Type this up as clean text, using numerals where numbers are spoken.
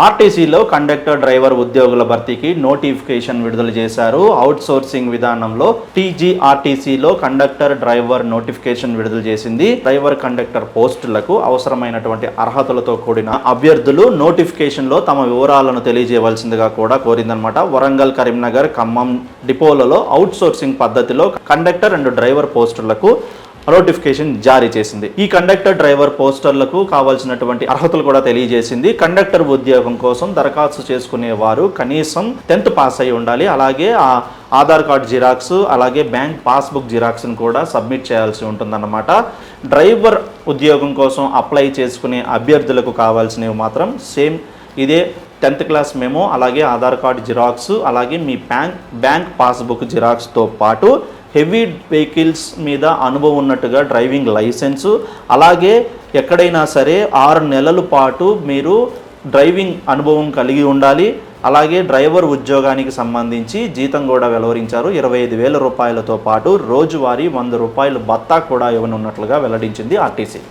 ఆర్టీసీలో conductor driver ఉద్యోగుల భర్తీకి నోటిఫికేషన్ విడుదల చేశారు. అవుట్ సోర్సింగ్ విధానంలో టీజీఆర్టీసీలో కండక్టర్ డ్రైవర్ నోటిఫికేషన్ విడుదల చేసింది. డ్రైవర్ కండక్టర్ పోస్టులకు అవసరమైనటువంటి అర్హతలతో కూడిన అభ్యర్థులు నోటిఫికేషన్లో తమ వివరాలను తెలియజేయవలసిందిగా కూడా కోరిందనమాట. వరంగల్, కరీంనగర్, ఖమ్మం డిపోలలో అవుట్ సోర్సింగ్ పద్ధతిలో కండక్టర్ అండ్ డ్రైవర్ పోస్టులకు నోటిఫికేషన్ జారీ చేసింది. ఈ కండక్టర్ డ్రైవర్ పోస్టర్లకు కావాల్సినటువంటి అర్హతలు కూడా తెలియజేసింది. కండక్టర్ ఉద్యోగం కోసం దరఖాస్తు చేసుకునే వారు కనీసం 10th పాస్ అయి ఉండాలి. అలాగే ఆధార్ కార్డ్ జిరాక్స్, అలాగే బ్యాంక్ పాస్బుక్ జిరాక్స్ను కూడా సబ్మిట్ చేయాల్సి ఉంటుందన్నమాట. డ్రైవర్ ఉద్యోగం కోసం అప్లై చేసుకునే అభ్యర్థులకు కావాల్సినవి మాత్రం సేమ్ ఇదే 10th క్లాస్ మెమో, అలాగే ఆధార్ కార్డ్ జిరాక్స్, అలాగే మీ బ్యాంక్ పాస్బుక్ జిరాక్స్తో పాటు హెవీ వెహికల్స్ మీద అనుభవం ఉన్నట్టుగా డ్రైవింగ్ లైసెన్సు, అలాగే ఎక్కడైనా సరే 6 నెలల పాటు మీరు డ్రైవింగ్ అనుభవం కలిగి ఉండాలి. అలాగే డ్రైవర్ ఉద్యోగానికి సంబంధించి జీతం కూడా వెలువరించారు. 25,000 రూపాయలతో పాటు రోజువారీ 100 రూపాయలు భత్తా కూడా ఇవ్వనున్నట్లుగా వెల్లడించింది ఆర్టీసీ.